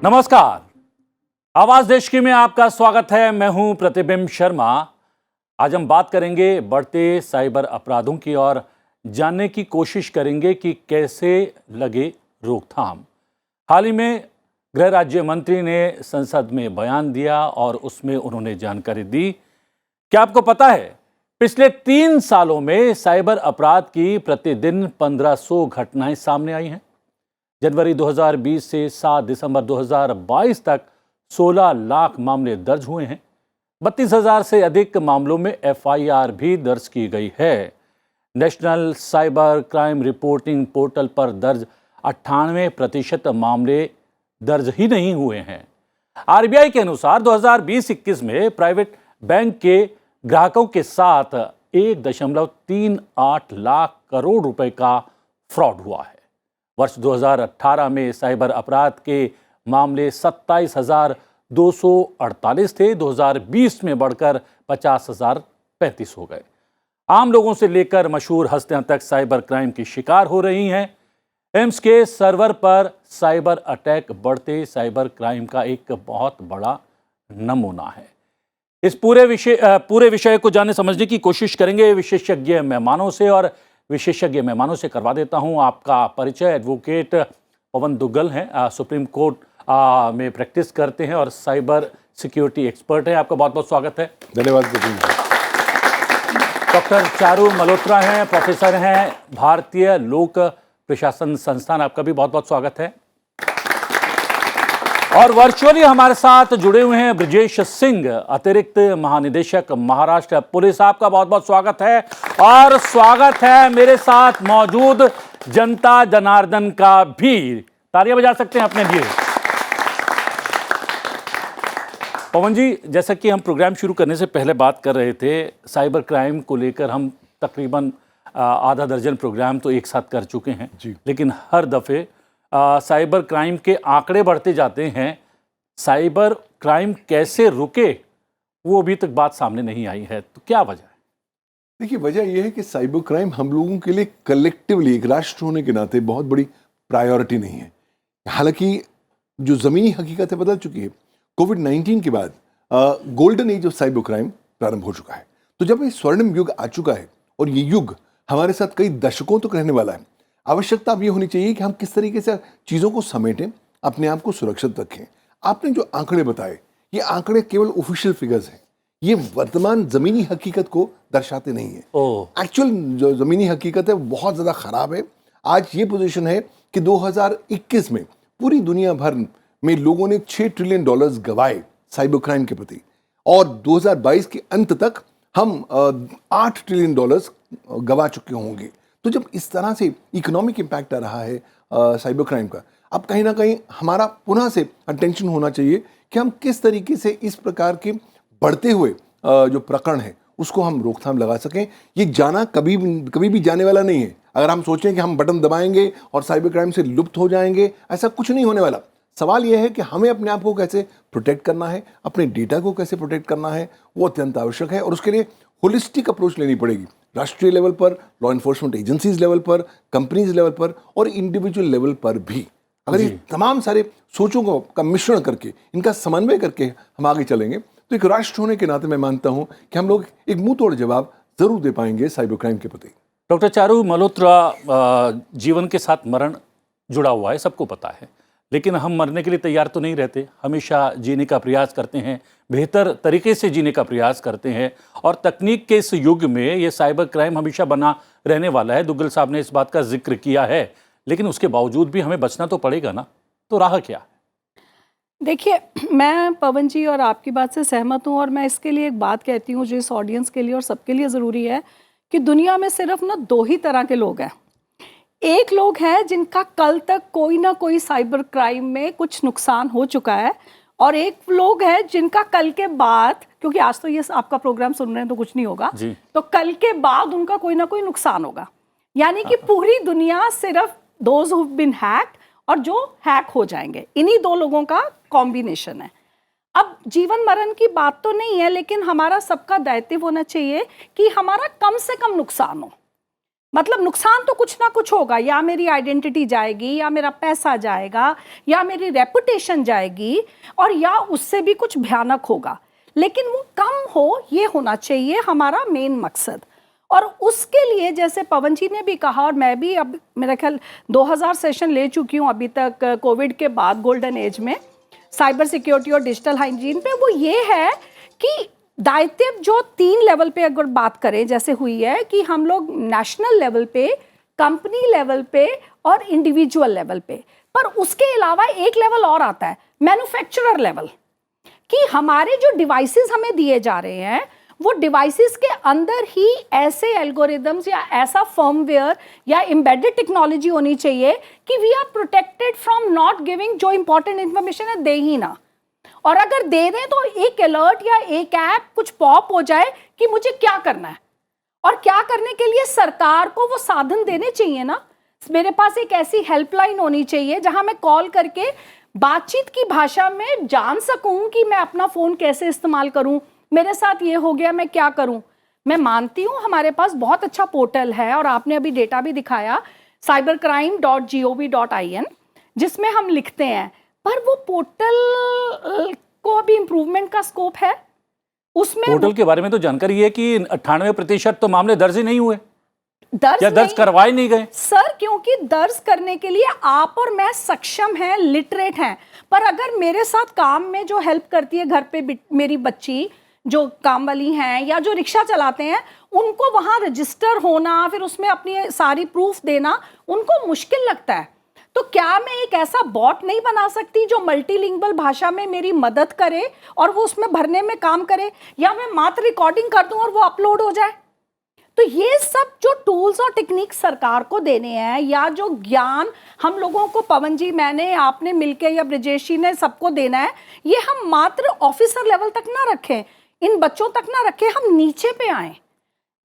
नमस्कार, आवाज देश की में आपका स्वागत है। मैं हूं प्रतिबिंब शर्मा। आज हम बात करेंगे बढ़ते साइबर अपराधों की और जानने की कोशिश करेंगे कि कैसे लगे रोकथाम। हाल ही में गृह राज्य मंत्री ने संसद में बयान दिया और उसमें उन्होंने जानकारी दी। क्या आपको पता है, पिछले 3 सालों में साइबर अपराध की प्रतिदिन 1500 घटनाएं सामने आई हैं। जनवरी 2020 से 7 दिसंबर 2022 तक 16 लाख मामले दर्ज हुए हैं। 32,000 से अधिक मामलों में एफआईआर भी दर्ज की गई है। National cyber crime reporting portal पर दर्ज 98% मामले दर्ज ही नहीं हुए हैं। आरबीआई के अनुसार 2020-21 में प्राइवेट बैंक के ग्राहकों के साथ 1.38 लाख करोड़ रुपए का फ्रॉड हुआ है। वर्ष 2018 में साइबर अपराध के मामले 27,248 थे। 2020 में बढ़कर 50,035 हो गए। आम लोगों से लेकर मशहूर हस्तियां तक साइबर क्राइम की शिकार हो रही हैं। एम्स के सर्वर पर साइबर अटैक बढ़ते साइबर क्राइम का एक बहुत बड़ा नमूना है। इस पूरे विषय को जानने समझने की कोशिश करेंगे विशेषज्ञ मेहमानों से, और विशेषज्ञ मेहमानों से करवा देता हूं आपका परिचय। एडवोकेट पवन दुग्गल हैं, सुप्रीम कोर्ट में प्रैक्टिस करते हैं और साइबर सिक्योरिटी एक्सपर्ट हैं। आपका बहुत बहुत स्वागत है। धन्यवाद। डॉक्टर चारू मल्होत्रा हैं, प्रोफेसर हैं, भारतीय लोक प्रशासन संस्थान। आपका भी बहुत बहुत स्वागत है। और वर्चुअली हमारे साथ जुड़े हुए हैं ब्रजेश सिंह, अतिरिक्त महानिदेशक महाराष्ट्र पुलिस। आपका बहुत बहुत स्वागत है। और स्वागत है मेरे साथ मौजूद जनता जनार्दन का भी। तालियां बजा सकते हैं अपने लिए। पवन जी, जैसा कि हम प्रोग्राम शुरू करने से पहले बात कर रहे थे, साइबर क्राइम को लेकर हम तकरीबन आधा दर्जन प्रोग्राम तो एक साथ कर चुके हैं जी। लेकिन हर दफे साइबर क्राइम के आंकड़े बढ़ते जाते हैं। साइबर क्राइम कैसे रुके, वो अभी तक बात सामने नहीं आई है। तो क्या वजह है? देखिए, वजह यह है कि साइबर क्राइम हम लोगों के लिए कलेक्टिवली, एक राष्ट्र होने के नाते, बहुत बड़ी प्रायोरिटी नहीं है। हालांकि जो ज़मीनी हकीकत है बदल चुकी है। कोविड-19 के बाद golden age of cyber crime प्रारंभ हो चुका है। तो जब ये स्वर्णिम युग आ चुका है और ये युग हमारे साथ कई दशकों तक रहने वाला है, आवश्यकता अब ये होनी चाहिए कि हम किस तरीके से चीज़ों को समेटें, अपने आप को सुरक्षित रखें। आपने जो आंकड़े बताए, ये आंकड़े केवल ऑफिशियल फिगर्स हैं। ये वर्तमान ज़मीनी हकीकत को दर्शाते नहीं है। एक्चुअल जो ज़मीनी हकीकत है वो बहुत ज़्यादा ख़राब है। आज ये पोजीशन है कि 2021 में पूरी दुनिया भर में लोगों ने $6 ट्रिलियन गंवाए साइबर क्राइम के प्रति, और 2022 के अंत तक हम $8 ट्रिलियन गंवा चुके होंगे। तो जब इस तरह से इकोनॉमिक इम्पैक्ट आ रहा है साइबर क्राइम का, अब कहीं ना कहीं हमारा पुनः से अटेंशन होना चाहिए कि हम किस तरीके से इस प्रकार के बढ़ते हुए जो प्रकरण है उसको हम रोकथाम लगा सकें। ये जाना कभी भी जाने वाला नहीं है। अगर हम सोचें कि हम बटन दबाएंगे और साइबर क्राइम से लुप्त हो जाएंगे, ऐसा कुछ नहीं होने वाला। सवाल यह है कि हमें अपने आप को कैसे प्रोटेक्ट करना है, अपने डेटा को कैसे प्रोटेक्ट करना है, वो अत्यंत आवश्यक है। और उसके लिए होलिस्टिक अप्रोच लेनी पड़ेगी, राष्ट्रीय लेवल पर, लॉ इन्फोर्समेंट एजेंसीज लेवल पर, कंपनीज लेवल पर और इंडिविजुअल लेवल पर भी। अगर ये तमाम सारे सोचों का मिश्रण करके, इनका समन्वय करके हम आगे चलेंगे, तो एक राष्ट्र होने के नाते मैं मानता हूं कि हम लोग एक मुंह तोड़ जवाब जरूर दे पाएंगे साइबर क्राइम के प्रति। डॉक्टर चारू मल्होत्रा, जीवन के साथ मरण जुड़ा हुआ है, सबको पता है। लेकिन हम मरने के लिए तैयार तो नहीं रहते, हमेशा जीने का प्रयास करते हैं, बेहतर तरीके से जीने का प्रयास करते हैं। और तकनीक के इस युग में ये साइबर क्राइम हमेशा बना रहने वाला है। दुग्गल साहब ने इस बात का जिक्र किया है। लेकिन उसके बावजूद भी हमें बचना तो पड़ेगा ना। तो राह क्या है? देखिए, मैं पवन जी और आपकी बात से सहमत हूँ, और मैं इसके लिए एक बात कहती हूँ जो इस ऑडियंस के लिए और सबके लिए ज़रूरी है, कि दुनिया में सिर्फ ना 2 ही तरह के लोग हैं। एक लोग हैं जिनका कल तक कोई ना कोई साइबर क्राइम में कुछ नुकसान हो चुका है, और एक लोग हैं जिनका कल के बाद, क्योंकि आज तो ये आपका प्रोग्राम सुन रहे हैं तो कुछ नहीं होगा, तो कल के बाद उनका कोई ना कोई नुकसान होगा। यानी कि पूरी दुनिया सिर्फ दोज हु बीन हैक्ड और जो हैक हो जाएंगे, इन्हीं 2 लोगों का कॉम्बिनेशन है। अब जीवन मरण की बात तो नहीं है, लेकिन हमारा सबका दायित्व होना चाहिए कि हमारा कम से कम नुकसान हो। मतलब नुकसान तो कुछ ना कुछ होगा, या मेरी आइडेंटिटी जाएगी, या मेरा पैसा जाएगा, या मेरी रेपुटेशन जाएगी, और या उससे भी कुछ भयानक होगा, लेकिन वो कम हो, ये होना चाहिए हमारा मेन मकसद। और उसके लिए जैसे पवन जी ने भी कहा, और मैं भी अब मेरा ख्याल 2000 सेशन ले चुकी हूँ अभी तक कोविड के बाद गोल्डन एज में साइबर सिक्योरिटी और डिजिटल हाइजीन पे, वो ये है कि दायित्व जो 3 लेवल पे अगर बात करें जैसे हुई है कि हम लोग नेशनल लेवल पे, कंपनी लेवल पे और इंडिविजुअल लेवल पे, पर उसके अलावा एक लेवल और आता है मैन्युफैक्चरर लेवल, कि हमारे जो डिवाइसेस हमें दिए जा रहे हैं वो डिवाइसेस के अंदर ही ऐसे एल्गोरिदम्स या ऐसा फर्मवेयर या एम्बेडेड टेक्नोलॉजी होनी चाहिए कि we are protected from not giving, जो इंपॉर्टेंट इंफॉर्मेशन है दे ही ना, और अगर दे दें तो एक अलर्ट या एक ऐप कुछ पॉप हो जाए कि मुझे क्या करना है, और क्या करने के लिए सरकार को वो साधन देने चाहिए ना। मेरे पास एक ऐसी हेल्पलाइन होनी चाहिए जहां मैं कॉल करके बातचीत की भाषा में जान सकूं कि मैं अपना फोन कैसे इस्तेमाल करूं, मेरे साथ ये हो गया, मैं क्या करूं। मैं मानती हूं हमारे पास बहुत अच्छा पोर्टल है, और आपने अभी डेटा भी दिखाया cybercrime.gov.in, जिसमें हम लिखते हैं, पर वो पोर्टल को अभी इम्प्रूवमेंट का स्कोप है। उसमें पोर्टल के बारे में तो जानकारी है कि 98% तो मामले दर्ज ही नहीं हुए, या दर्ज नहीं करवाए नहीं गए सर, क्योंकि दर्ज करने के लिए आप और मैं सक्षम हैं, लिटरेट हैं, पर अगर मेरे साथ काम में जो हेल्प करती है घर पे मेरी बच्ची जो काम वाली हैं या जो रिक्शा चलाते हैं, उनको वहां रजिस्टर होना, फिर उसमें अपनी सारी प्रूफ देना उनको मुश्किल लगता है। तो क्या मैं एक ऐसा बॉट नहीं बना सकती जो मल्टीलिंगुअल भाषा में मेरी मदद करे और वो उसमें भरने में काम करे, या मैं मात्र रिकॉर्डिंग कर दूं और वो अपलोड हो जाए। तो ये सब जो टूल्स और टेक्निक सरकार को देने हैं, या जो ज्ञान हम लोगों को, पवन जी, मैंने, आपने मिलके या ब्रजेश जी ने सबको देना है, ये हम मात्र ऑफिसर लेवल तक ना रखें, इन बच्चों तक ना रखें, हम नीचे पे आए।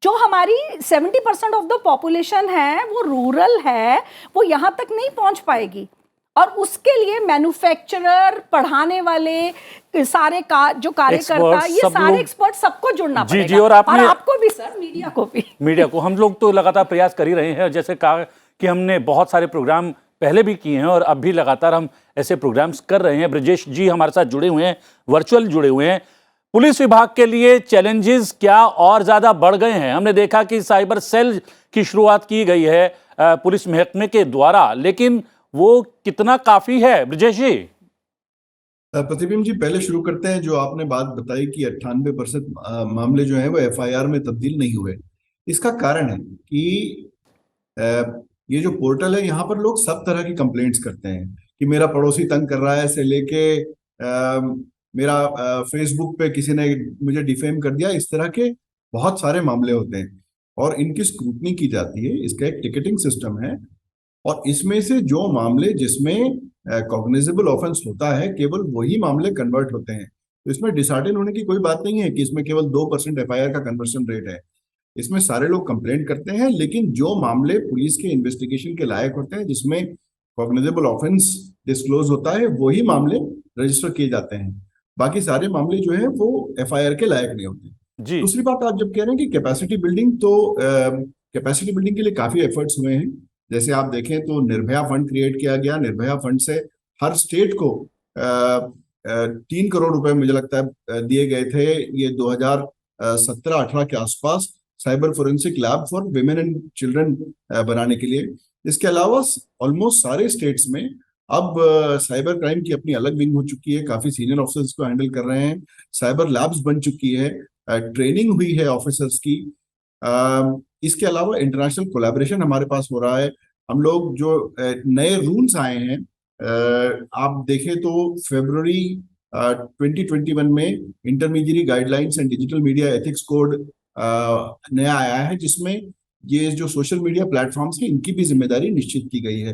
जो हमारी 70% ऑफ द पॉपुलेशन है वो रूरल है, वो यहाँ तक नहीं पहुँच पाएगी, और उसके लिए मैन्युफैक्चरर, पढ़ाने वाले, सारे जो कार्यकर्ता, ये सारे एक्सपर्ट सबको जुड़ना पड़ेगा। जी, और आपको भी सर, मीडिया को भी। मीडिया को हम लोग तो लगातार प्रयास कर ही रहे हैं, जैसे कहा कि हमने बहुत सारे प्रोग्राम पहले भी किए हैं और अब भी लगातार हम ऐसे प्रोग्राम्स कर रहे हैं। ब्रजेश जी हमारे साथ जुड़े हुए हैं, वर्चुअल जुड़े हुए हैं। पुलिस विभाग के लिए चैलेंजेस क्या और ज़्यादा बढ़ गए हैं? हमने देखा कि साइबर सेल की शुरुआत की गई है पुलिस महकमे के द्वारा, लेकिन वो कितना काफ़ी है ब्रजेश जी? प्रतिबिंब जी, पहले शुरू करते हैं। जो आपने बात बताई कि 98% मामले जो हैं वो एफआईआर में तब्दील नहीं हुए, इसका कारण है कि ये जो पोर्टल है, यहाँ पर लोग सब तरह की कंप्लेंट्स करते हैं कि मेरा पड़ोसी तंग कर रहा है से लेके मेरा फेसबुक पे किसी ने मुझे डिफेम कर दिया, इस तरह के बहुत सारे मामले होते हैं और इनकी स्क्रूटनी की जाती है। इसका एक टिकटिंग सिस्टम है और इसमें से जो मामले जिसमें कॉग्निजेबल ऑफेंस होता है, केवल वही मामले कन्वर्ट होते हैं। तो इसमें डिसहार्टन होने की कोई बात नहीं है कि इसमें केवल 2% एफआईआर का कन्वर्शन रेट है। इसमें सारे लोग कंप्लेंट करते हैं, लेकिन जो मामले पुलिस के इन्वेस्टिगेशन के लायक होते हैं, जिसमें कॉग्निजेबल ऑफेंस डिस्क्लोज होता है, वही मामले रजिस्टर किए जाते हैं। बाकी सारे मामले जो है वो एफआईआर के लायक नहीं होते। दूसरी बात, आप जब कह रहे हैं कि कैपेसिटी बिल्डिंग, तो कैपेसिटी बिल्डिंग के लिए काफी एफर्ट्स हुए हैं। जैसे आप देखें तो निर्भया फंड क्रिएट किया गया। निर्भया फंड से हर स्टेट को 3 करोड़ रुपए मुझे लगता है दिए गए थे, ये 2017-18 के आसपास, cyber forensic lab for women and children बनाने के लिए। इसके अलावा ऑलमोस्ट सारे स्टेट्स में अब साइबर क्राइम की अपनी अलग विंग हो चुकी है, काफी सीनियर ऑफिसर्स को हैंडल कर रहे हैं, साइबर लैब्स बन चुकी है, ट्रेनिंग हुई है ऑफिसर्स की। इसके अलावा इंटरनेशनल कोलैबोरेशन हमारे पास हो रहा है। हम लोग जो नए रूल्स आए हैं, आप देखें तो फरवरी 2021 में intermediate guidelines and digital media ethics code नया आया है, जिसमें ये जो सोशल मीडिया प्लेटफॉर्म्स हैं, इनकी भी जिम्मेदारी निश्चित की गई है।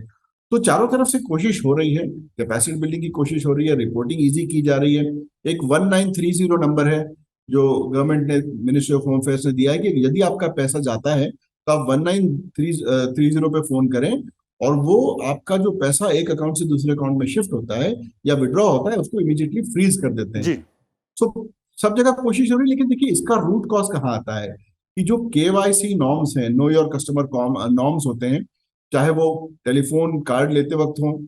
तो चारों तरफ से कोशिश हो रही है, कैपेसिटी बिल्डिंग की कोशिश हो रही है, रिपोर्टिंग इजी की जा रही है। एक 1930 नंबर है जो गवर्नमेंट ने, मिनिस्ट्री ऑफ होम अफेयर्स ने दिया है कि यदि आपका पैसा जाता है तो आप 1930 पे फोन करें और वो आपका जो पैसा एक अकाउंट से दूसरे अकाउंट में शिफ्ट होता है या विड्रॉ होता है, उसको इमीडिएटली फ्रीज कर देते हैं। सो सब जगह कोशिश हो रही है, लेकिन देखिए इसका रूट कॉज कहाँ आता है। कि जो KYC नॉर्म्स हैं, नो योर कस्टमर नॉर्म्स होते हैं, चाहे वो टेलीफोन कार्ड लेते वक्त हो,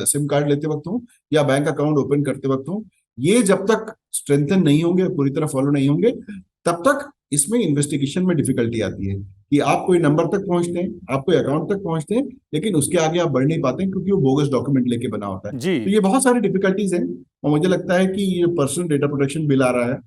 सिम कार्ड लेते वक्त हो, या बैंक अकाउंट ओपन करते वक्त हो, ये जब तक स्ट्रेंथन नहीं होंगे, पूरी तरह फॉलो नहीं होंगे, तब तक इसमें इन्वेस्टिगेशन में डिफिकल्टी आती है कि आप कोई नंबर तक पहुंचते हैं, आप कोई अकाउंट तक पहुंचते हैं, लेकिन उसके आगे आप बढ़ नहीं पाते हैं क्योंकि वो बोगस डॉक्यूमेंट लेके बना होता है। जी। तो ये बहुत सारी डिफिकल्टीज हैं, और मुझे लगता है कि ये पर्सनल डेटा प्रोटेक्शन बिल आ रहा है,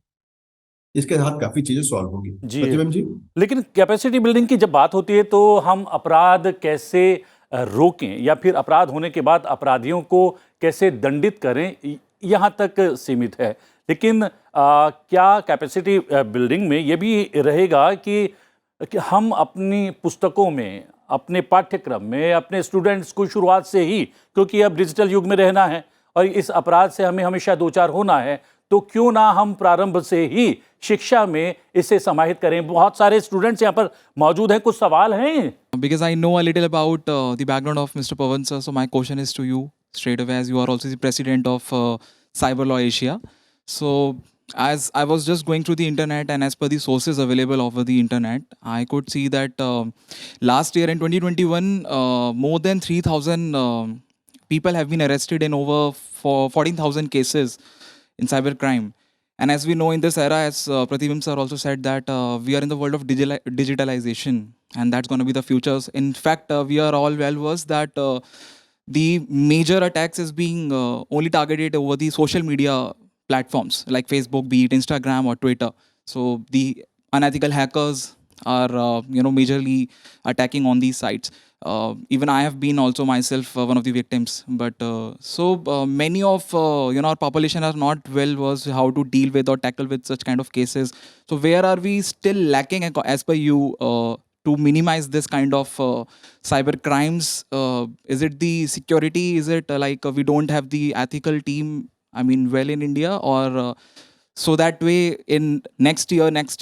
इसके साथ काफी चीजें सॉल्व होगी। जी। प्रतिबिंब जी। लेकिन कैपेसिटी बिल्डिंग की जब बात होती है तो हम अपराध कैसे रोकें या फिर अपराध होने के बाद अपराधियों को कैसे दंडित करें, यहाँ तक सीमित है। लेकिन क्या कैपेसिटी बिल्डिंग में ये भी रहेगा कि हम अपनी पुस्तकों में, अपने पाठ्यक्रम में, अपने स्टूडेंट्स को शुरुआत से ही, क्योंकि अब डिजिटल युग में रहना है और इस अपराध से हमें हमेशा दो चार होना है, तो क्यों ना हम प्रारंभ से ही शिक्षा में इसे समाहित करें। बहुत सारे स्टूडेंट्स यहाँ पर मौजूद हैं, कुछ सवाल हैं। Because I know a little about the background of Mr. Pawan sir, so my question is to you straight away, as you are also the president of Cyber Law Asia. So as I was just going through the internet, and as per the sources available over the internet, I could see that last year in 2021, more than 3,000 people have been arrested in over 14,000 cases in cybercrime. And as we know in this era, as Pratibim sir also said, that we are in the world of digitalization, and that's going to be the futures. In fact, we are all well versed that the major attacks is being only targeted over the social media platforms like Facebook, be it Instagram or Twitter. So the unethical hackers are majorly attacking on these sites. Even I have been also myself one of the victims. But many of our population are not well versed how to deal with or tackle with such kind of cases. So where are we still lacking as per you to minimize this kind of cyber crimes? Is it the security? Is it we don't have the ethical team? I mean, well in India, or so that way in next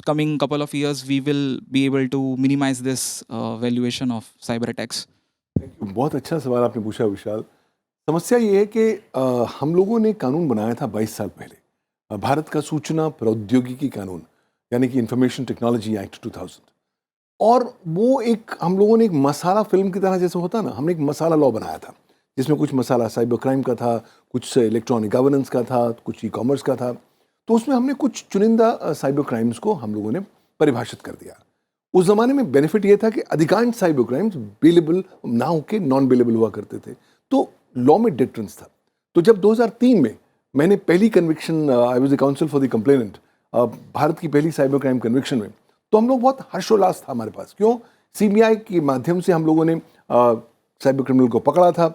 coming couple of years, we will be able to minimize this valuation of cyber attacks. बहुत अच्छा सवाल आपने पूछा विशाल। समस्या ये है कि हम लोगों ने कानून बनाया था 22 साल पहले, भारत का सूचना प्रौद्योगिकी कानून, यानी कि इंफॉर्मेशन टेक्नोलॉजी एक्ट 2000। और वो एक हम लोगों ने एक मसाला फिल्म की तरह जैसे होता ना, हमने एक मसाला लॉ बनाया था जिसमें कुछ मसाला साइबर क्राइम का था, कुछ इलेक्ट्रॉनिक गवर्नेंस का था, कुछ ई-कॉमर्स का था। तो उसमें हमने कुछ चुनिंदा साइबर क्राइम्स को हम लोगों ने परिभाषित कर दिया। उस ज़माने में बेनिफिट ये था कि अधिकांश साइबर क्राइम्स बेलेबल ना होकर नॉन बेलेबल हुआ करते थे, तो लॉ में डिफरेंस था। तो जब 2003 में मैंने पहली conviction, I was the council for the complainant, Bharat की पहली साइबर क्राइम कन्विक्शन में, तो हम लोग बहुत हर्षोल्लास था हमारे पास। क्यों? CBI के माध्यम से हम लोगों ने साइबर क्रिमिनल को पकड़ा था।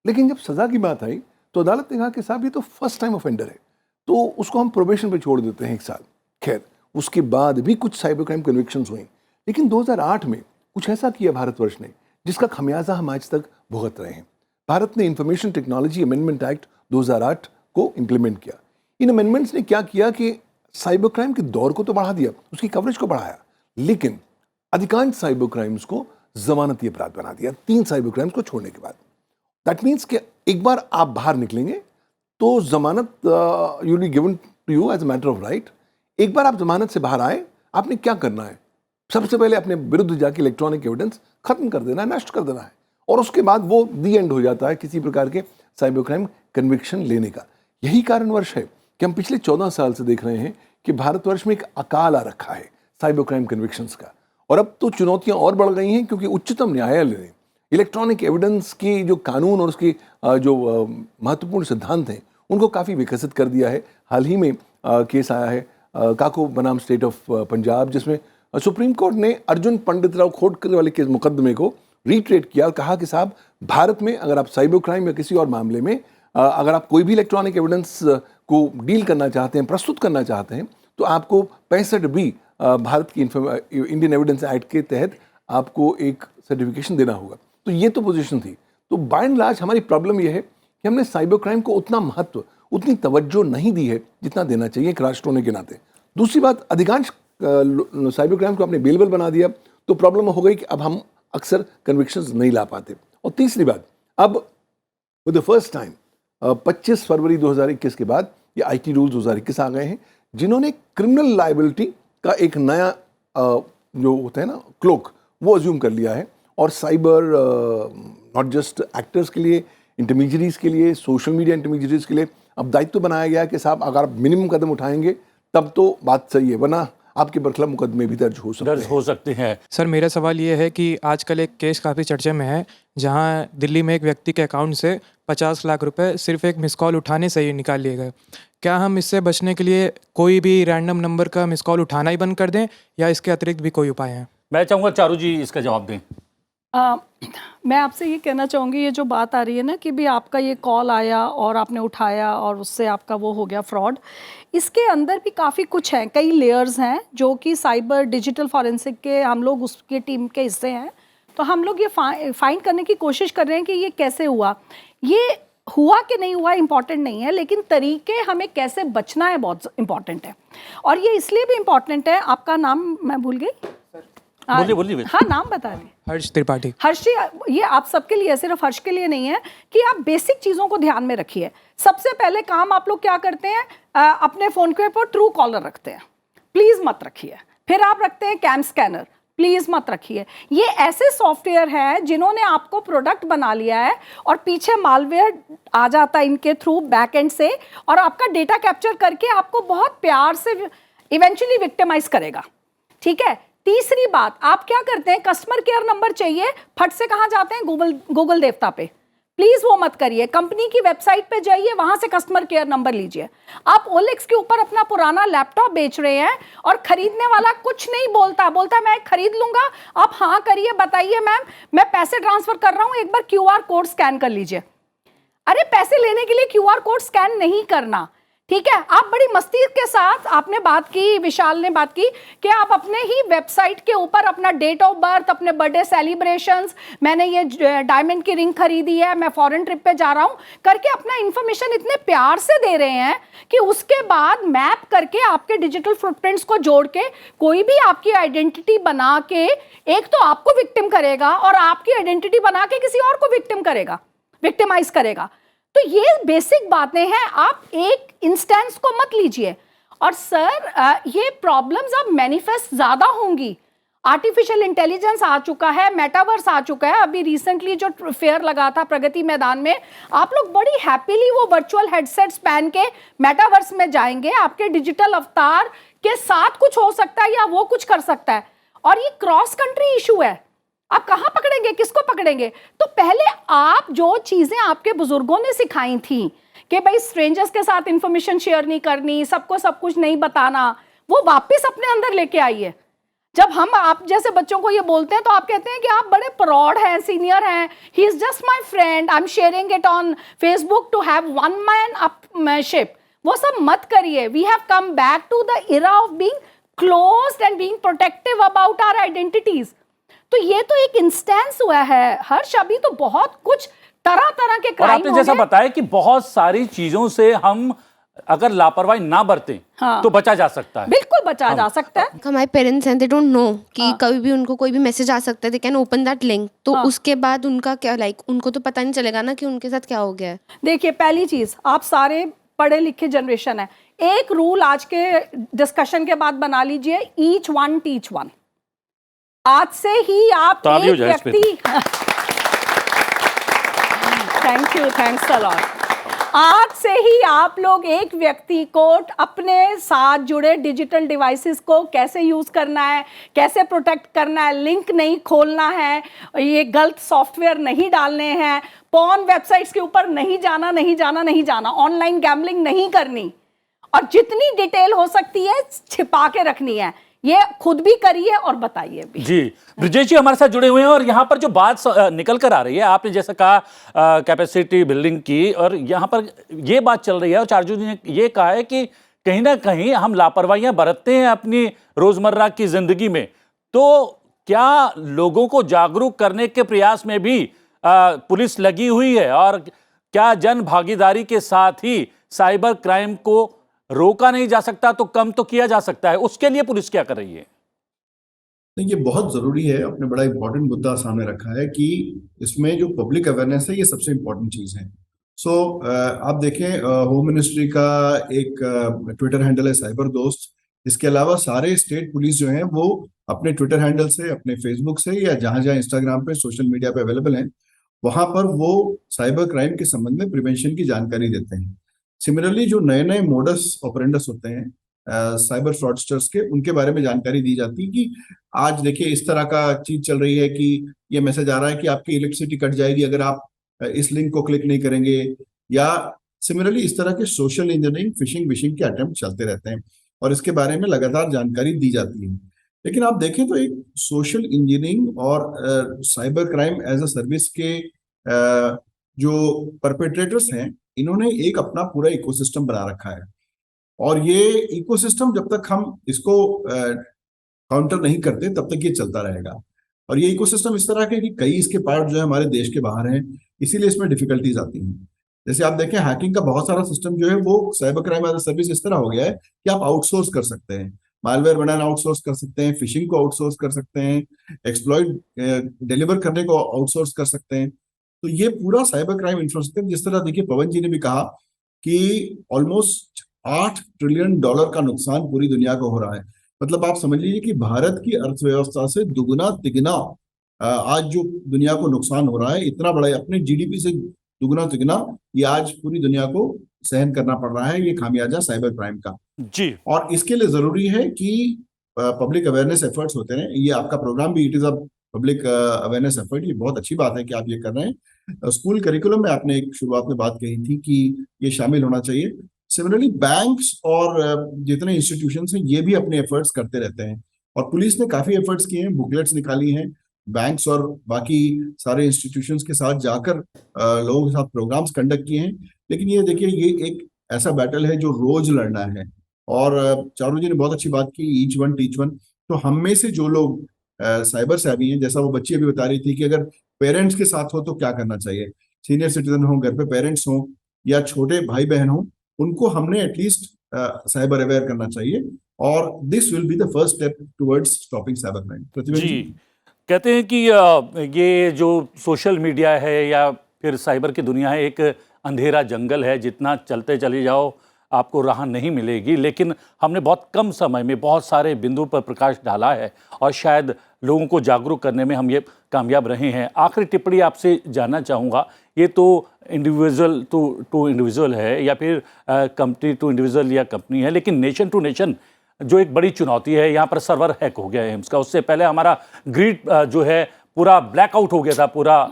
लेकिन जब सज़ा की बात आई तो अदालत ने कहा कि साहब ये तो फर्स्ट टाइम ऑफेंडर है, तो उसको हम प्रोबेशन पे छोड़ देते हैं 1 साल। खैर, उसके बाद भी कुछ साइबर क्राइम कन्विक्शंस हुई, लेकिन 2008 में कुछ ऐसा किया भारतवर्ष ने जिसका खमियाजा हम आज तक भुगत रहे हैं। भारत ने इंफॉर्मेशन टेक्नोलॉजी अमेंडमेंट एक्ट 2008 को इम्प्लीमेंट किया। इन अमेंडमेंट्स ने क्या किया कि साइबर क्राइम के दौर को तो बढ़ा दिया, उसकी कवरेज को बढ़ाया, लेकिन अधिकांश साइबर क्राइम्स को जमानती अपराध बना दिया 3 साइबर क्राइम्स को छोड़ने के बाद। दैट मीन्स कि एक बार आप बाहर निकलेंगे तो जमानत you will be given to you as a matter of right. एक बार आप जमानत से बाहर आए, आपने क्या करना है? सबसे पहले अपने विरुद्ध जाके इलेक्ट्रॉनिक एविडेंस खत्म कर देना है, नष्ट कर देना है, और उसके बाद वो दी एंड हो जाता है किसी प्रकार के साइबर क्राइम कन्विक्शन लेने का। यही कारणवश है कि हम पिछले 14 साल से देख रहे हैं कि भारतवर्ष में एक अकाल आ रखा है साइबर क्राइम कन्विक्शंस का। और अब तो चुनौतियां और बढ़ गई हैं क्योंकि उच्चतम न्यायालय ने इलेक्ट्रॉनिक एविडेंस की जो कानून और उसके जो महत्वपूर्ण सिद्धांत हैं उनको काफ़ी विकसित कर दिया है। हाल ही में केस आया है काको बनाम स्टेट ऑफ पंजाब, जिसमें सुप्रीम कोर्ट ने अर्जुन पंडितराव खोडकर वाले केस मुकदमे को रीट्रेट किया और कहा कि साहब, भारत में अगर आप साइबर क्राइम या किसी और मामले में अगर आप कोई भी इलेक्ट्रॉनिक एविडेंस को डील करना चाहते हैं, प्रस्तुत करना चाहते हैं, तो आपको 65B भारत की इंडियन एविडेंस एक्ट के तहत आपको एक सर्टिफिकेशन देना होगा। तो ये तो पोजीशन थी। तो बाय एंड लार्ज हमारी प्रॉब्लम ये है कि हमने साइबर क्राइम को उतना महत्व, उतनी तवज्जो नहीं दी है जितना देना चाहिए एक राष्ट्र होने के नाते। दूसरी बात, अधिकांश साइबर क्राइम को आपने बेलेबल बना दिया तो प्रॉब्लम हो गई कि अब हम अक्सर कन्विक्शंस नहीं ला पाते। और तीसरी बात, अब फॉर द फर्स्ट टाइम 25 फरवरी 2021 के बाद ये IT रूल्स 2021 आ गए हैं जिन्होंने क्रिमिनल लायबिलिटी का एक नया जो होता है ना क्लोक, वो अज्यूम कर लिया है। और साइबर नॉट जस्ट एक्टर्स के लिए, इंटरमीडियरीज के लिए, सोशल मीडिया इंटरमीडियरीज के लिए अब दायित्व बनाया गया है कि साहब अगर आप मिनिमम कदम उठाएंगे तब तो बात सही है, वरना आपके बरखिलाफ मुकदमे भी दर्ज हो सकते हैं। सर मेरा सवाल ये है कि आजकल एक केस काफ़ी चर्चे में है जहां दिल्ली में एक व्यक्ति के अकाउंट से 50 लाख रुपए सिर्फ एक मिस कॉल उठाने से ही निकाल लिए गए। क्या हम इससे बचने के लिए कोई भी रैंडम नंबर का मिस कॉल उठाना ही बंद कर दें या इसके अतिरिक्त भी कोई उपाय हैं? मैं चाहूँगा चारू जी इसका जवाब दें। मैं आपसे ये कहना चाहूँगी, ये जो बात आ रही है ना कि भी आपका ये कॉल आया और आपने उठाया और उससे आपका वो हो गया फ्रॉड, इसके अंदर भी काफ़ी कुछ है, कई लेयर्स हैं जो कि साइबर डिजिटल फॉरेंसिक के हम लोग उसके टीम के हिस्से हैं। तो हम लोग ये फाइंड करने की कोशिश कर रहे हैं कि ये कैसे हुआ। ये हुआ कि नहीं हुआ इम्पॉर्टेंट नहीं है, लेकिन तरीके हमें कैसे बचना है बहुत इम्पॉर्टेंट है। और ये इसलिए भी इम्पॉर्टेंट है, आपका नाम मैं भूल गई, बोलिए। हाँ नाम बता दें। हर्ष त्रिपाठी। हर्ष जी, ये आप सबके लिए, सिर्फ हर्ष के लिए नहीं है, कि आप बेसिक चीज़ों को ध्यान में रखिए। सबसे पहले काम आप लोग क्या करते हैं, अपने फ़ोन के ऊपर ट्रू कॉलर रखते हैं, प्लीज़ मत रखिए। फिर आप रखते हैं कैम स्कैनर, प्लीज़ मत रखिए। ये ऐसे सॉफ्टवेयर हैं जिन्होंने आपको प्रोडक्ट बना लिया है और पीछे मालवेयर आ जाता है इनके थ्रू बैक एंड से, और आपका डेटा कैप्चर करके आपको बहुत प्यार से इवेंचुअली विक्टिमाइज करेगा। ठीक है। तीसरी बात, आप क्या करते हैं, कस्टमर केयर नंबर चाहिए, फट से कहाँ जाते हैं, गूगल देवता पे। प्लीज वो मत करिए, कंपनी की वेबसाइट पे जाइए, वहां से कस्टमर केयर नंबर लीजिए। आप ओलेक्स के ऊपर अपना पुराना लैपटॉप बेच रहे हैं और खरीदने वाला कुछ नहीं बोलता मैं खरीद लूंगा, आप हाँ करिए, बताइए मैम मैं पैसे ट्रांसफर कर रहा हूं, एक बार QR कोड स्कैन कर लीजिए। अरे पैसे लेने के लिए QR कोड स्कैन नहीं करना, ठीक है। आप बड़ी मस्ती के साथ, आपने बात की, विशाल ने बात की कि आप अपने ही वेबसाइट के ऊपर अपना डेट ऑफ बर्थ, अपने बर्थडे सेलिब्रेशंस, मैंने ये डायमंड की रिंग खरीदी है, मैं फॉरेन ट्रिप पे जा रहा हूं करके अपना इंफॉर्मेशन इतने प्यार से दे रहे हैं कि उसके बाद मैप करके आपके डिजिटल फुटप्रिंट्स को जोड़ के कोई भी आपकी आइडेंटिटी बना के एक तो आपको विक्टिम करेगा और आपकी आइडेंटिटी बना के किसी और को विक्टिम करेगा, विक्टिमाइज करेगा। तो ये बेसिक बातें हैं, आप एक इंस्टेंस को मत लीजिए। और सर ये प्रॉब्लम्स अब मैनिफेस्ट ज्यादा होंगी। आर्टिफिशियल इंटेलिजेंस आ चुका है, मेटावर्स आ चुका है। अभी रिसेंटली जो फेयर लगा था प्रगति मैदान में, आप लोग बड़ी हैप्पीली वो वर्चुअल हेडसेट्स पहन के मेटावर्स में जाएंगे, आपके डिजिटल अवतार के साथ कुछ हो सकता है या वो कुछ कर सकता है। और ये क्रॉस कंट्री इशू है, आप कहां पकड़ेंगे, किसको पकड़ेंगे? तो पहले आप जो चीजें आपके बुजुर्गों ने सिखाई थी कि भाई स्ट्रेंजर्स के साथ इंफॉर्मेशन शेयर नहीं करनी, सबको सब कुछ नहीं बताना, वो वापस अपने अंदर लेके आइए। जब हम आप जैसे बच्चों को ये बोलते हैं तो आप कहते हैं कि आप बड़े प्रौढ़ हैं, सीनियर हैं, he is just my friend, I am sharing it on Facebook to have one man upship. वो सब मत करिए। We have come back to the era of being closed and being protective about our identities. तो ये तो एक instance हुआ है हर्ष, अभी तो बहुत कुछ तरह तरह के क्राइम। और आपने जैसा बताया कि बहुत सारी चीजों से हम अगर लापरवाही ना बरतें तो बचा जा सकता है। बिल्कुल बचा जा सकता है। हमारे पेरेंट्स हैं, दे डोंट नो कि कभी भी उनको कोई भी मैसेज आ सकता है, they can open that link, तो उसके बाद उनका क्या, लाइक उनको तो पता नहीं चलेगा ना कि उनके साथ क्या हो गया है। देखिए पहली चीज, आप सारे पढ़े लिखे जनरेशन है, एक रूल आज के डिस्कशन के बाद बना लीजिए, ईच वन टीच वन। आज से ही आप एक व्यक्ति thank you, thanks a lot. आज से ही आप लोग एक व्यक्ति को अपने साथ जुड़े डिजिटल डिवाइसेस को कैसे यूज करना है, कैसे प्रोटेक्ट करना है, लिंक नहीं खोलना है, ये गलत सॉफ्टवेयर नहीं डालने हैं, पॉर्न वेबसाइट्स के ऊपर नहीं जाना, ऑनलाइन गैम्बलिंग नहीं करनी, और जितनी डिटेल हो सकती है छिपा के रखनी है। ये खुद भी करिए और बताइए भी। जी, ब्रिजेश जी हमारे साथ जुड़े हुए हैं और यहाँ पर जो बात निकल कर आ रही है, आपने जैसा कहा कैपेसिटी बिल्डिंग की, और यहाँ पर ये बात चल रही है और चार्जू जी ने ये कहा है कि कहीं ना कहीं हम लापरवाहियां बरतते हैं अपनी रोजमर्रा की जिंदगी में। तो क्या लोगों को जागरूक करने के प्रयास में भी पुलिस लगी हुई है, और क्या जन भागीदारी के साथ ही साइबर क्राइम को रोका नहीं जा सकता तो कम तो किया जा सकता है? उसके लिए पुलिस क्या कर रही है? नहीं, ये बहुत जरूरी है। आपने बड़ा इंपॉर्टेंट मुद्दा सामने रखा है कि इसमें जो पब्लिक अवेयरनेस है, ये सबसे इंपॉर्टेंट चीज है। सो आप देखें, होम मिनिस्ट्री का एक ट्विटर हैंडल है साइबर दोस्त, इसके अलावा सारे स्टेट पुलिस जो हैं वो अपने ट्विटर हैंडल से, अपने फेसबुक से या जहां जहां इंस्टाग्राम पे, सोशल मीडिया पे अवेलेबल हैं, वहां पर वो साइबर क्राइम के संबंध में प्रिवेंशन की जानकारी देते हैं। सिमिलरली जो नए नए मोडस ऑपरेंडस होते हैं साइबर फ्रॉडस्टर्स के, उनके बारे में जानकारी दी जाती है कि आज देखिए इस तरह का चीज चल रही है कि ये मैसेज आ रहा है कि आपकी इलेक्ट्रिसिटी कट जाएगी अगर आप इस लिंक को क्लिक नहीं करेंगे, या सिमिलरली इस तरह के सोशल इंजीनियरिंग, फिशिंग विशिंग के अटेम्प्ट चलते रहते हैं और इसके बारे में लगातार जानकारी दी जाती है। लेकिन आप देखें तो एक सोशल इंजीनियरिंग और cyber crime as a service के जो परपेट्रेटर्स हैं, इन्होंने एक अपना पूरा इकोसिस्टम बना रखा है और ये इकोसिस्टम जब तक हम इसको काउंटर नहीं करते तब तक ये चलता रहेगा। और ये इकोसिस्टम इस तरह के कि कई इसके पार्ट जो है हमारे देश के बाहर हैं, इसीलिए इसमें डिफिकल्टीज आती हैं। जैसे आप देखें हैकिंग का बहुत सारा सिस्टम जो है वो cyber crime as a service इस तरह हो गया है कि आप आउटसोर्स कर सकते हैं, मालवेयर बनाना आउटसोर्स कर सकते हैं, फिशिंग को आउटसोर्स कर सकते हैं, एक्सप्लॉइट डिलीवर करने को आउटसोर्स कर सकते हैं। तो ये पूरा साइबर क्राइम इंफ्रास्ट्रक्चर, जिस तरह देखिए पवन जी ने भी कहा कि ऑलमोस्ट $8 ट्रिलियन का नुकसान पूरी दुनिया को हो रहा है। मतलब आप समझ लीजिए कि भारत की अर्थव्यवस्था से दुगना तिगना आज जो दुनिया को नुकसान हो रहा है, इतना बड़ा, अपने जीडीपी से दुगना तिगना ये आज पूरी दुनिया को सहन करना पड़ रहा है, ये खामियाजा साइबर क्राइम का। जी। और इसके लिए जरूरी है कि पब्लिक अवेयरनेस एफर्ट्स होते हैं। ये आपका प्रोग्राम भी, it is a public awareness effort, ये बहुत अच्छी बात है कि आप ये कर रहे हैं। स्कूल करिकुलम में आपने एक शुरुआत में बात कही थी कि ये शामिल होना चाहिए। सिमिलरली बैंक्स और जितने इंस्टीट्यूशंस हैं ये भी अपने एफर्ट्स करते रहते हैं और पुलिस ने काफी एफर्ट्स किए हैं, बुकलेट्स निकाली हैं, बैंक्स और बाकी सारे इंस्टीट्यूशंस के साथ जाकर लोगों के साथ प्रोग्राम्स कंडक्ट किए हैं। लेकिन ये देखिए, ये एक ऐसा बैटल है जो रोज लड़ना है। और चारू जी ने बहुत अच्छी बात की, ईच वन टीच वन। तो हम में से जो लोग साइबर सेवी हैं, जैसा वो बच्ची अभी बता रही थी कि अगर पेरेंट्स के साथ हो तो क्या करना चाहिए, सीनियर सिटीजन हो, घर पे पेरेंट्स हो या छोटे भाई बहन हो, उनको हमने एटलीस्ट साइबर अवेयर करना चाहिए और this will be the first step towards stopping cyber crime. Pratibha ji, कहते हैं कि ये जो सोशल मीडिया है या फिर साइबर की दुनिया है, एक अंधेरा जंगल है, जितना चलते चले जाओ आपको राह नहीं मिलेगी। लेकिन हमने बहुत कम समय में बहुत सारे बिंदु पर प्रकाश डाला है और शायद लोगों को जागरूक करने में हम ये कामयाब रहे हैं। आखिरी टिप्पणी आपसे जानना चाहूँगा, ये तो इंडिविजुअल टू इंडिविजुअल है या फिर कंपनी टू इंडिविजुअल या कंपनी है, लेकिन नेशन टू नेशन जो एक बड़ी चुनौती है, यहाँ पर सर्वर हैक हो गया है एम्स का। उससे पहले हमारा ग्रिड जो है पूरा ब्लैकआउट हो गया था, पूरा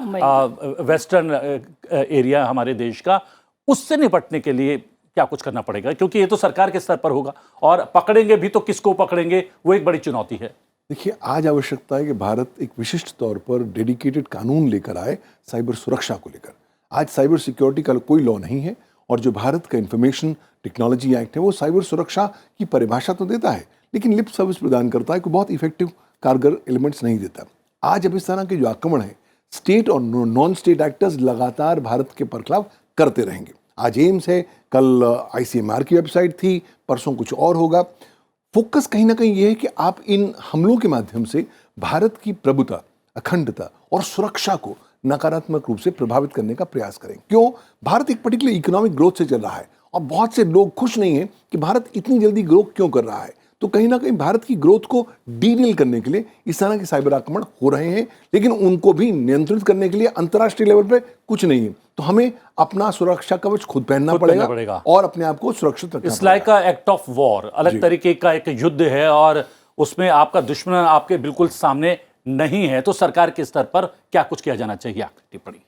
वेस्टर्न एरिया हमारे देश का। उससे निपटने के लिए क्या कुछ करना पड़ेगा, क्योंकि ये तो सरकार के स्तर पर होगा और पकड़ेंगे भी तो किसको पकड़ेंगे, वो एक बड़ी चुनौती है। देखिए, आज आवश्यकता है कि भारत एक विशिष्ट तौर पर डेडिकेटेड कानून लेकर आए साइबर सुरक्षा को लेकर। आज साइबर सिक्योरिटी का कोई लॉ नहीं है और जो भारत का इंफॉर्मेशन टेक्नोलॉजी एक्ट है वो साइबर सुरक्षा की परिभाषा तो देता है, लेकिन लिप सर्विस प्रदान करता है, कोई बहुत इफेक्टिव कारगर एलिमेंट्स नहीं देता। आज अब इस तरह के जो आक्रमण है, स्टेट और नॉन स्टेट एक्टर्स लगातार भारत के खिलाफ करते रहेंगे। आज एम्स है, कल ICMR की वेबसाइट थी, परसों कुछ और होगा। फोकस कहीं ना कहीं ये है कि आप इन हमलों के माध्यम से भारत की प्रभुता, अखंडता और सुरक्षा को नकारात्मक रूप से प्रभावित करने का प्रयास करें। क्यों? भारत एक पर्टिकुलर इकोनॉमिक ग्रोथ से चल रहा है और बहुत से लोग खुश नहीं हैं कि भारत इतनी जल्दी ग्रो क्यों कर रहा है। तो कहीं ना कहीं भारत की ग्रोथ को डीरेल करने के लिए इस तरह के साइबर आक्रमण हो रहे हैं, लेकिन उनको भी नियंत्रित करने के लिए अंतर्राष्ट्रीय लेवल पे कुछ नहीं है। तो हमें अपना सुरक्षा कवच खुद पहनना पड़ेगा और अपने आप को सुरक्षित रखना it's like a act of war, अलग तरीके का एक युद्ध है और उसमें आपका दुश्मन आपके बिल्कुल सामने नहीं है। तो सरकार के स्तर पर क्या कुछ किया जाना चाहिए? आखिरी टिप्पणी।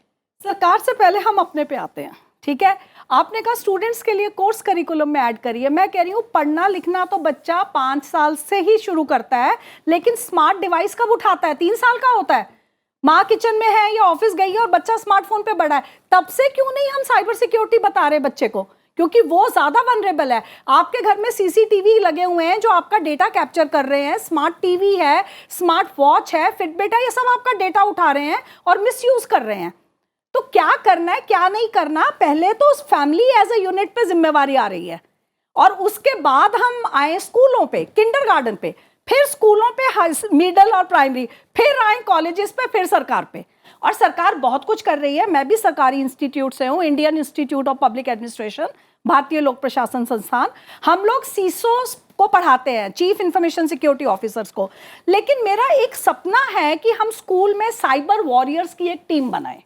सरकार से पहले हम अपने पे आते हैं, ठीक है। आपने कहा स्टूडेंट्स के लिए कोर्स करिकुलम में ऐड करिए। मैं कह रही हूँ पढ़ना लिखना तो बच्चा 5 साल से ही शुरू करता है, लेकिन स्मार्ट डिवाइस कब उठाता है? 3 साल का होता है। माँ किचन में है या ऑफिस गई है और बच्चा स्मार्टफोन पे बड़ा है, तब से क्यों नहीं हम साइबर सिक्योरिटी बता रहे बच्चे को? क्योंकि वो ज्यादा वनरेबल है। आपके घर में CCTV लगे हुए हैं जो आपका डेटा कैप्चर कर रहे हैं, स्मार्ट टीवी है, स्मार्ट वॉच है, फिटबिट है, ये सब आपका डेटा उठा रहे हैं और मिसयूज कर रहे हैं। तो क्या करना है, क्या नहीं करना, पहले तो उस फैमिली एज ए यूनिट पे जिम्मेवारी आ रही है और उसके बाद हम आए स्कूलों पे, किंडरगार्टन पे, फिर स्कूलों पे, मिडिल और प्राइमरी, फिर आए कॉलेजेस पे, फिर सरकार पे। और सरकार बहुत कुछ कर रही है। मैं भी सरकारी इंस्टीट्यूट से हूँ, Indian institute of public administration, भारतीय लोक प्रशासन संस्थान। हम लोग CISO को पढ़ाते हैं, चीफ इंफॉर्मेशन सिक्योरिटी ऑफिसर्स को, लेकिन मेरा एक सपना है कि हम स्कूल में साइबर वॉरियर्स की एक टीम बनाएं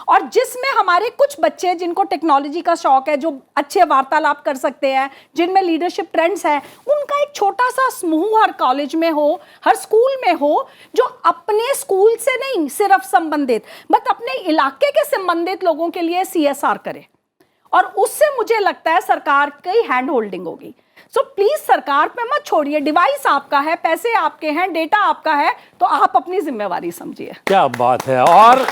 और जिसमें हमारे कुछ बच्चे जिनको टेक्नोलॉजी का शौक है, जो अच्छे वार्तालाप कर सकते हैं, जिनमें लीडरशिप ट्रेंड्स हैं, उनका एक छोटा सा समूह हर कॉलेज में हो, हर स्कूल में हो, जो अपने स्कूल से नहीं सिर्फ संबंधित बट अपने इलाके के संबंधित लोगों के लिए CSR करे और उससे मुझे लगता है सरकार की हैंड होल्डिंग होगी। सो प्लीज सरकार पे मत छोड़िए, डिवाइस आपका है, पैसे आपके हैं, डेटा आपका है, तो आप अपनी जिम्मेवारी समझिए। क्या बात है। और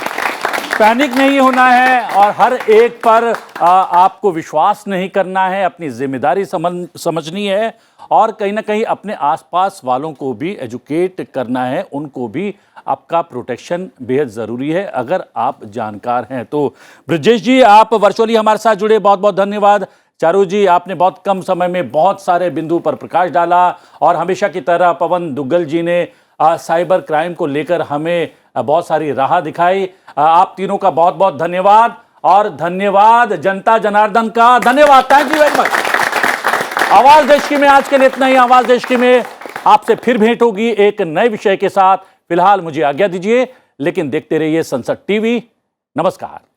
पैनिक नहीं होना है और हर एक पर आपको विश्वास नहीं करना है, अपनी जिम्मेदारी समझनी है और कहीं ना कहीं अपने आसपास वालों को भी एजुकेट करना है, उनको भी आपका प्रोटेक्शन बेहद ज़रूरी है अगर आप जानकार हैं तो। ब्रजेश जी, आप वर्चुअली हमारे साथ जुड़े, बहुत बहुत धन्यवाद। चारू जी, आपने बहुत कम समय में बहुत सारे बिंदु पर प्रकाश डाला और हमेशा की तरह पवन दुग्गल जी ने साइबर क्राइम को लेकर हमें बहुत सारी राह दिखाई। आप तीनों का बहुत बहुत धन्यवाद और धन्यवाद जनता जनार्दन का, धन्यवाद, थैंक यू वेरी मच। आवाज देश की में आज के लिए इतना ही। आवाज देश की में आपसे फिर भेंट होगी एक नए विषय के साथ। फिलहाल मुझे आज्ञा दीजिए, लेकिन देखते रहिए संसद टीवी। नमस्कार।